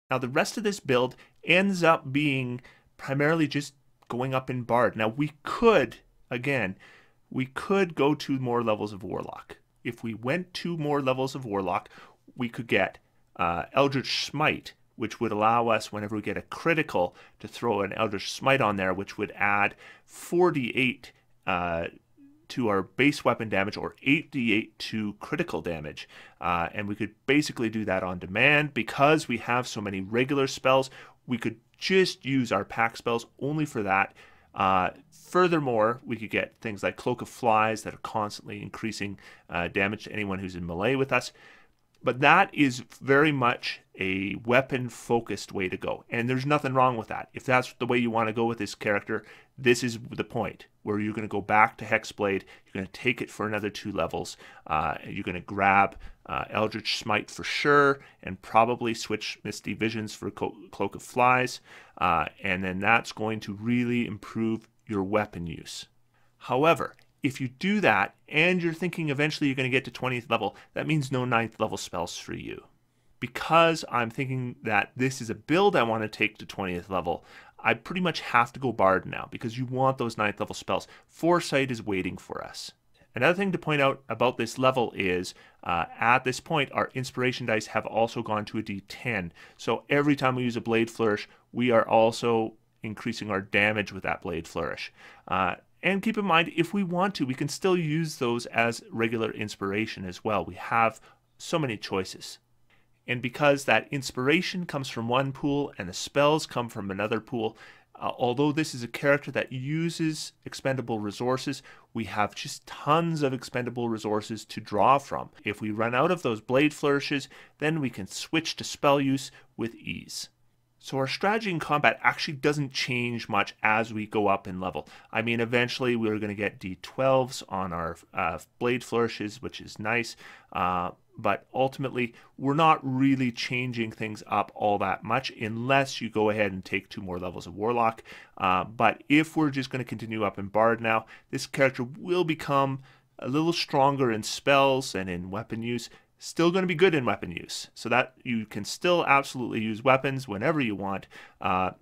Now the rest of this build ends up being primarily just going up in Bard. Now we could, again, we could go 2 more levels of Warlock. If we went 2 more levels of Warlock, we could get Eldritch Smite, which would allow us, whenever we get a critical, to throw an Eldritch Smite on there, which would add 48 to our base weapon damage, or 8d8 to critical damage. And we could basically do that on demand. Because we have so many regular spells, we could just use our pack spells only for that. Furthermore, we could get things like Cloak of Flies that are constantly increasing damage to anyone who's in melee with us. But that is very much a weapon-focused way to go. And there's nothing wrong with that. If that's the way you want to go with this character, this is the point, where you're going to go back to Hexblade, you're going to take it for another 2 levels, you're going to grab Eldritch Smite for sure, and probably switch Misty Visions for Cloak of Flies, and then that's going to really improve your weapon use. However, if you do that, and you're thinking eventually you're going to get to 20th level, that means no 9th level spells for you. Because I'm thinking that this is a build I want to take to 20th level, I pretty much have to go Bard now, because you want those 9th level spells. Foresight is waiting for us. Another thing to point out about this level is, at this point, our inspiration dice have also gone to a D10. So every time we use a Blade Flourish, we are also increasing our damage with that Blade Flourish. And keep in mind, if we want to, we can still use those as regular inspiration as well. We have so many choices. And because that inspiration comes from one pool and the spells come from another pool, although this is a character that uses expendable resources, we have just tons of expendable resources to draw from. If we run out of those Blade Flourishes, then we can switch to spell use with ease. So our strategy in combat actually doesn't change much as we go up in level. I mean, eventually we're going to get D12s on our Blade Flourishes, which is nice. But ultimately, we're not really changing things up all that much unless you go ahead and take 2 more levels of Warlock. But if we're just going to continue up in Bard now, this character will become a little stronger in spells and in weapon use. Still going to be good in weapon use, so that you can still absolutely use weapons whenever you want,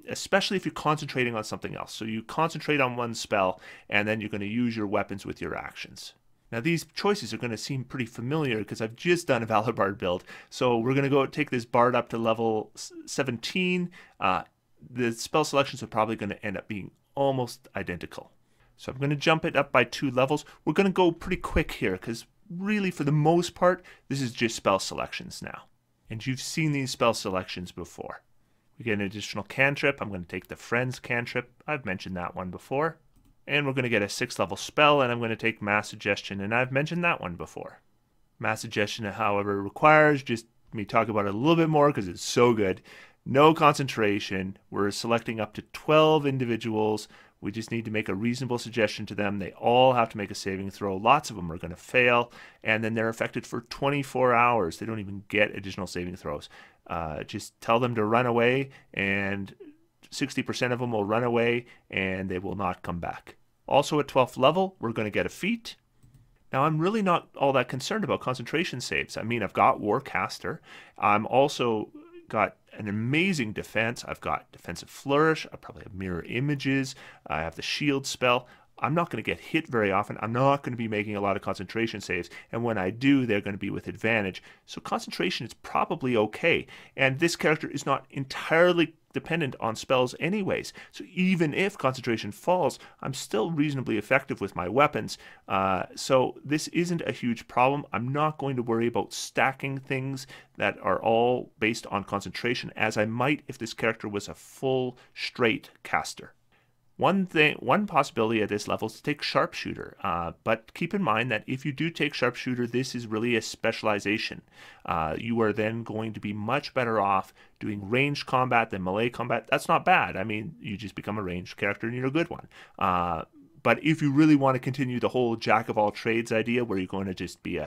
especially if you're concentrating on something else. So you concentrate on one spell, and then you're going to use your weapons with your actions. Now these choices are going to seem pretty familiar because I've just done a Valor Bard build. So we're going to go take this Bard up to level 17. The spell selections are probably going to end up being almost identical. So I'm going to jump it up by 2 levels. We're going to go pretty quick here because really, for the most part, this is just spell selections now. And you've seen these spell selections before. We get an additional cantrip. I'm going to take the Friends cantrip. I've mentioned that one before. And we're going to get a 6th level spell, and I'm going to take Mass Suggestion, and I've mentioned that one before. Mass Suggestion, however, requires just me talk about it a little bit more because it's so good. No concentration. We're selecting up to 12 individuals. We just need to make a reasonable suggestion to them. They all have to make a saving throw. Lots of them are going to fail, and then they're affected for 24 hours. They don't even get additional saving throws. Just tell them to run away, and 60% of them will run away, and they will not come back. Also at 12th level, we're going to get a feat. Now, I'm really not all that concerned about concentration saves. I mean, I've got Warcaster. I'm also got an amazing defense. I've got Defensive Flourish. I probably have Mirror Images. I have the Shield spell. I'm not going to get hit very often. I'm not going to be making a lot of concentration saves. And when I do, they're going to be with advantage. So concentration is probably okay. And this character is not entirely dependent on spells anyways. So even if concentration falls, I'm still reasonably effective with my weapons. So this isn't a huge problem. I'm not going to worry about stacking things that are all based on concentration, as I might if this character was a full straight caster. One possibility at this level is to take Sharpshooter, but keep in mind that if you do take Sharpshooter, this is really a specialization. You are then going to be much better off doing ranged combat than melee combat. That's not bad. I mean, you just become a ranged character and you're a good one. But if you really want to continue the whole jack of all trades idea, where you're going to just be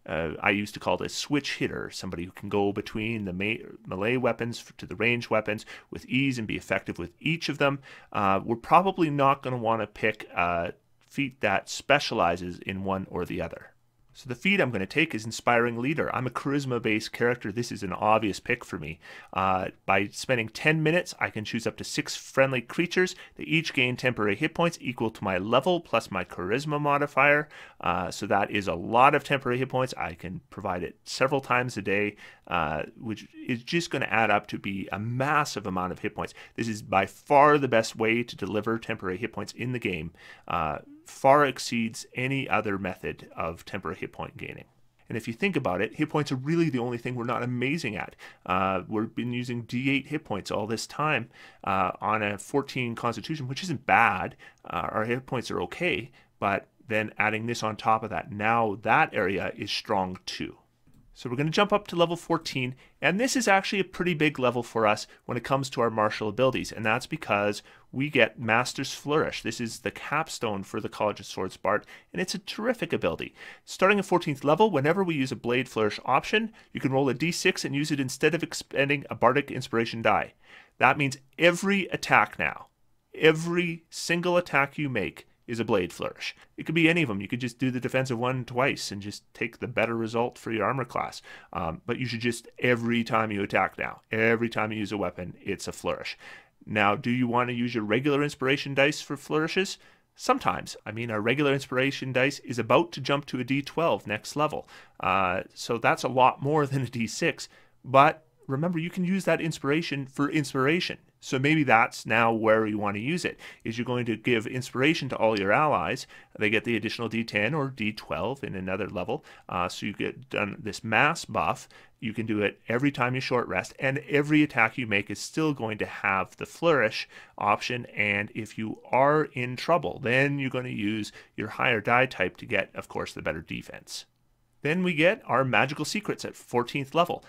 I used to call it a switch hitter, somebody who can go between the melee weapons to the ranged weapons with ease and be effective with each of them, we're probably not going to want to pick a feat that specializes in one or the other. So the feat I'm going to take is Inspiring Leader. I'm a charisma-based character. This is an obvious pick for me. By spending 10 minutes, I can choose up to 6 friendly creatures. They each gain temporary hit points equal to my level plus my charisma modifier. So that is a lot of temporary hit points. I can provide it several times a day, which is just going to add up to be a massive amount of hit points. This is by far the best way to deliver temporary hit points in the game. Far exceeds any other method of temporary hit point gaining. And if you think about it, hit points are really the only thing we're not amazing at. We've been using D8 hit points all this time on a 14 constitution, which isn't bad. Our hit points are okay, but then adding this on top of that, now that area is strong too. So we're going to jump up to level 14, and this is actually a pretty big level for us when it comes to our martial abilities, and that's because we get Master's Flourish. This is the capstone for the College of Swords Bard, and it's a terrific ability. Starting at 14th level, whenever we use a Blade Flourish option, you can roll a d6 and use it instead of expending a Bardic Inspiration die. That means every attack now, every single attack you make is a Blade Flourish. It could be any of them. You could just do the defensive one twice and just take the better result for your armor class. But you should just, every time you attack now, every time you use a weapon, it's a flourish. Now, do you want to use your regular inspiration dice for flourishes? Sometimes. I mean, our regular inspiration dice is about to jump to a D12 next level. So that's a lot more than a D6. But remember, you can use that inspiration for inspiration. So maybe that's now where you want to use it, is you're going to give inspiration to all your allies. They get the additional D10 or D12 in another level. So you get done this mass buff. You can do it every time you short rest, and every attack you make is still going to have the flourish option. And if you are in trouble, then you're going to use your higher die type to get, of course, the better defense. Then we get our magical secrets at 14th level.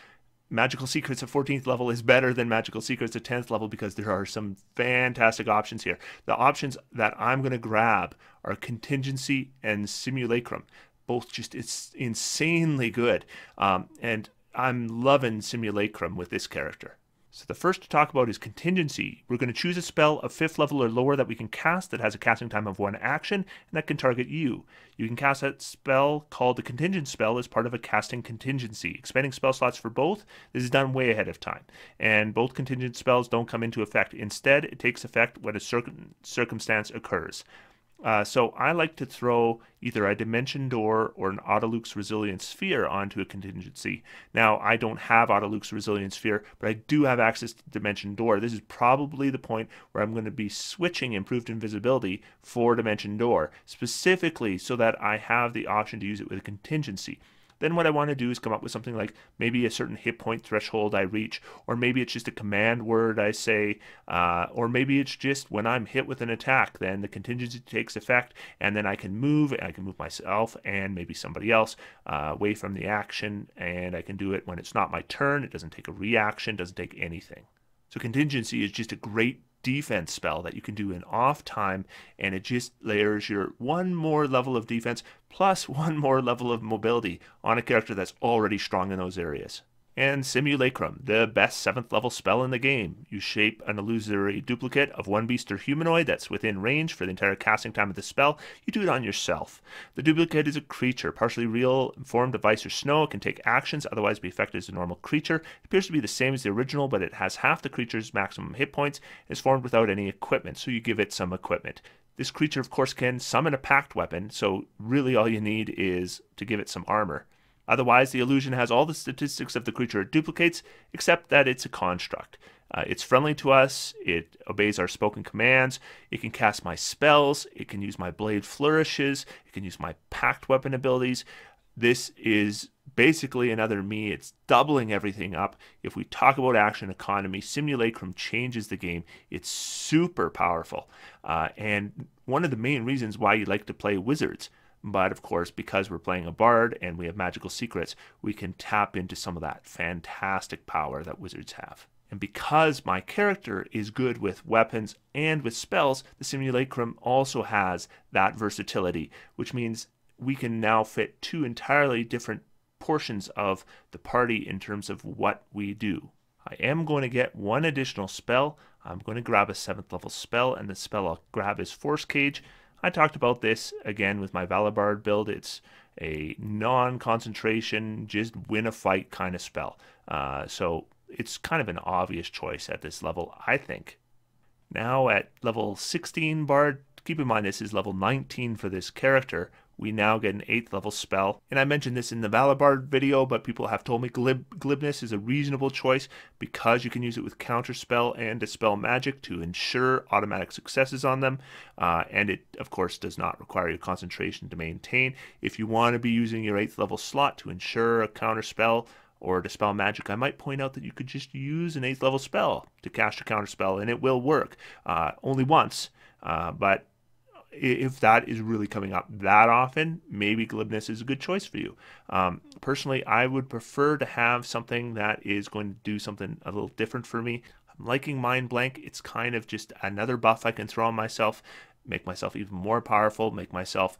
Magical Secrets at 14th level is better than Magical Secrets at 10th level because there are some fantastic options here. The options that I'm going to grab are Contingency and Simulacrum. Both just, it's insanely good. And I'm loving Simulacrum with this character. So the first to talk about is Contingency. We're going to choose a spell of 5th level or lower that we can cast that has a casting time of 1 action and that can target you. You can cast that spell called the Contingent spell as part of a casting contingency. Expending spell slots for both, this is done way ahead of time. And both contingent spells don't come into effect. Instead, it takes effect when a circumstance occurs. So I like to throw either a Dimension Door or an Autoluke's Resilient Sphere onto a contingency. Now, I don't have Autoluke's Resilient Sphere, but I do have access to Dimension Door. This is probably the point where I'm going to be switching Improved Invisibility for Dimension Door, specifically so that I have the option to use it with a contingency. Then what I want to do is come up with something like maybe a certain hit point threshold I reach, or maybe it's just a command word I say, or maybe it's just when I'm hit with an attack, then the contingency takes effect, and then I can move myself and maybe somebody else away from the action, and I can do it when it's not my turn. It doesn't take a reaction, doesn't take anything. So contingency is just a great defense spell that you can do in off time, and it just layers your one more level of defense plus one more level of mobility on a character that's already strong in those areas. And Simulacrum, the best 7th level spell in the game. You shape an illusory duplicate of one beast or humanoid that's within range for the entire casting time of the spell. You do it on yourself. The duplicate is a creature, partially real, formed of ice or snow. It can take actions, otherwise be affected as a normal creature. It appears to be the same as the original, but it has half the creature's maximum hit points. It is formed without any equipment, so you give it some equipment. This creature, of course, can summon a packed weapon, so really all you need is to give it some armor. Otherwise, the illusion has all the statistics of the creature it duplicates, except that it's a construct. It's friendly to us, it obeys our spoken commands, it can cast my spells, it can use my blade flourishes, it can use my packed weapon abilities. This is basically another me. It's doubling everything up. If we talk about action economy, Simulacrum changes the game. It's super powerful. And one of the main reasons why you like to play wizards. But of course, because we're playing a bard and we have magical secrets, we can tap into some of that fantastic power that wizards have. And because my character is good with weapons and with spells, the Simulacrum also has that versatility, which means we can now fit 2 entirely different portions of the party in terms of what we do. I am going to get 1 additional spell. I'm going to grab a 7th level spell, and the spell I'll grab is Force Cage. I talked about this again with my Valor Bard build. It's a non-concentration, just win a fight kind of spell. So it's kind of an obvious choice at this level, I think. Now at level 16 Bard, keep in mind this is level 19 for this character, we now get an 8th level spell. And I mentioned this in the Valor Bard video, but people have told me Glibness is a reasonable choice because you can use it with counterspell and dispel magic to ensure automatic successes on them. And it, of course, does not require your concentration to maintain. If you want to be using your 8th level slot to ensure a counterspell or dispel magic, I might point out that you could just use an 8th level spell to cast a counterspell and it will work. Only once, but if that is really coming up that often, maybe Glibness is a good choice for you. Personally, I would prefer to have something that is going to do something a little different for me. I'm liking Mind Blank. It's kind of just another buff I can throw on myself, make myself even more powerful, make myself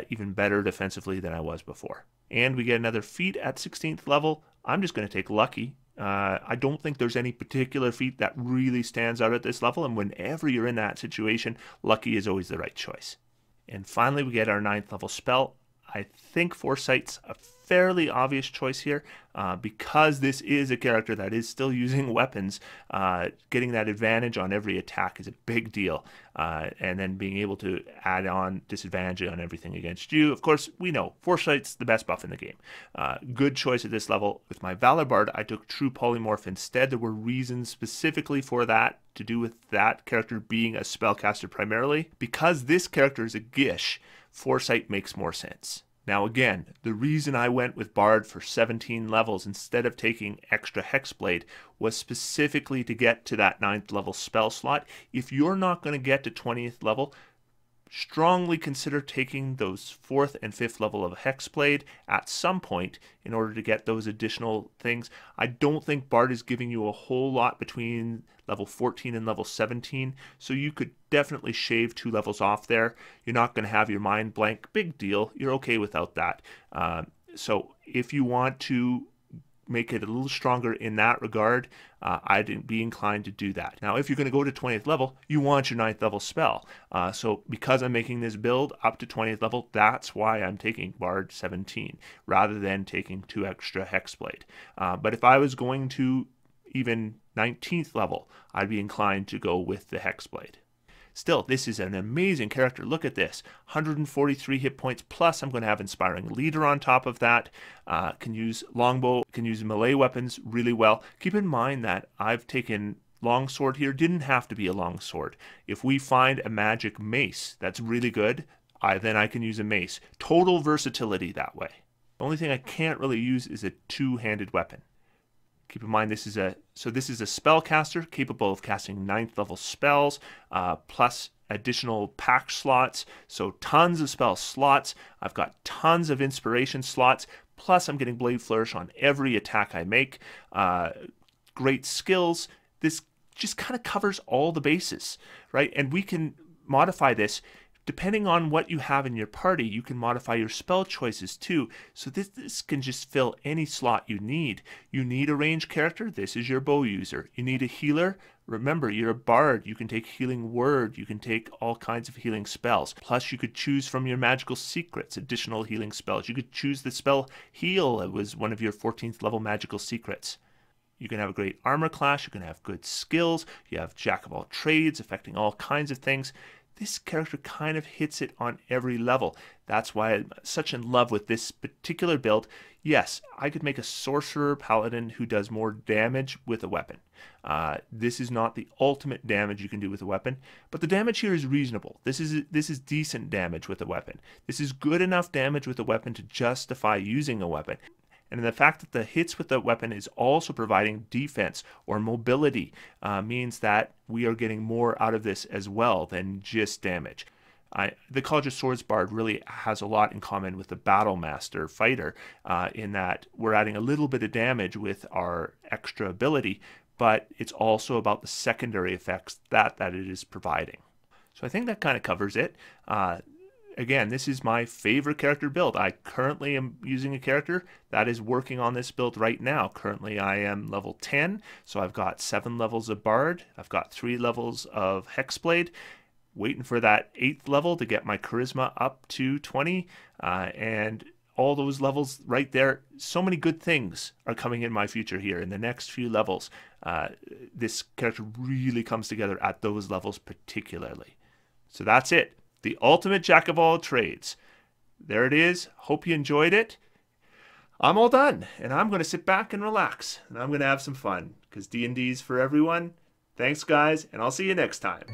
even better defensively than I was before. And we get another feat at 16th level. I'm just going to take Lucky. I don't think there's any particular feat that really stands out at this level, and whenever you're in that situation, Lucky is always the right choice. And finally, we get our 9th level spell. I think Foresight's a fairly obvious choice here because this is a character that is still using weapons. Getting that advantage on every attack is a big deal, and then being able to add on disadvantage on everything against you. Of course, we know Foresight's the best buff in the game. Good choice at this level. With my Valor Bard, I took True Polymorph instead. There were reasons specifically for that to do with that character being a spellcaster primarily. Because this character is a Gish, Foresight makes more sense. Now again, the reason I went with Bard for 17 levels instead of taking extra Hexblade was specifically to get to that 9th level spell slot. If you're not going to get to 20th level, strongly consider taking those 4th and 5th level of Hexblade at some point in order to get those additional things. I don't think Bard is giving you a whole lot between level 14 and level 17, so you could definitely shave 2 levels off there. You're not going to have your Mind Blank, big deal. You're okay without that. So if you want to make it a little stronger in that regard, I'd be inclined to do that. Now, if you're going to go to 20th level, you want your 9th level spell. So because I'm making this build up to 20th level, that's why I'm taking Bard 17 rather than taking 2 extra Hexblade. But if I was going to even 19th level, I'd be inclined to go with the Hexblade. Still, this is an amazing character. Look at this. 143 hit points, plus I'm going to have Inspiring Leader on top of that. Can use Longbow, can use melee weapons really well. Keep in mind that I've taken Longsword here. Didn't have to be a Longsword. If we find a magic mace that's really good, then I can use a mace. Total versatility that way. The only thing I can't really use is a two-handed weapon. Keep in mind this is a spellcaster capable of casting 9th level spells plus additional pack slots. So tons of spell slots. I've got tons of inspiration slots. Plus I'm getting Blade Flourish on every attack I make. Great skills. This just kind of covers all the bases, right? And we can modify this. Depending on what you have in your party, you can modify your spell choices too. So this can just fill any slot you need. You need a ranged character, this is your bow user. You need a healer, remember you're a bard, you can take Healing Word, you can take all kinds of healing spells. Plus you could choose from your magical secrets, additional healing spells. You could choose the spell Heal, it was one of your 14th level magical secrets. You can have a great armor class, you can have good skills, you have Jack of all trades affecting all kinds of things. This character kind of hits it on every level. That's why I'm such in love with this particular build. Yes, I could make a sorcerer paladin who does more damage with a weapon. This is not the ultimate damage you can do with a weapon, but the damage here is reasonable. This is decent damage with a weapon. This is good enough damage with a weapon to justify using a weapon. And the fact that the hits with the weapon is also providing defense or mobility means that we are getting more out of this as well than just damage. The College of Swords Bard really has a lot in common with the Battle Master fighter in that we're adding a little bit of damage with our extra ability, but it's also about the secondary effects that it is providing. So I think that kind of covers it. Again, this is my favorite character build. I currently am using a character that is working on this build right now. Currently I am level 10, so I've got 7 levels of Bard, I've got 3 levels of Hexblade. waiting for that 8th level to get my charisma up to 20, and all those levels right there. So many good things are coming in my future here in the next few levels. This character really comes together at those levels particularly. So that's it. The ultimate jack of all trades. There it is. Hope you enjoyed it. I'm all done, and I'm going to sit back and relax, and I'm going to have some fun, because D&D's for everyone. Thanks, guys, and I'll see you next time.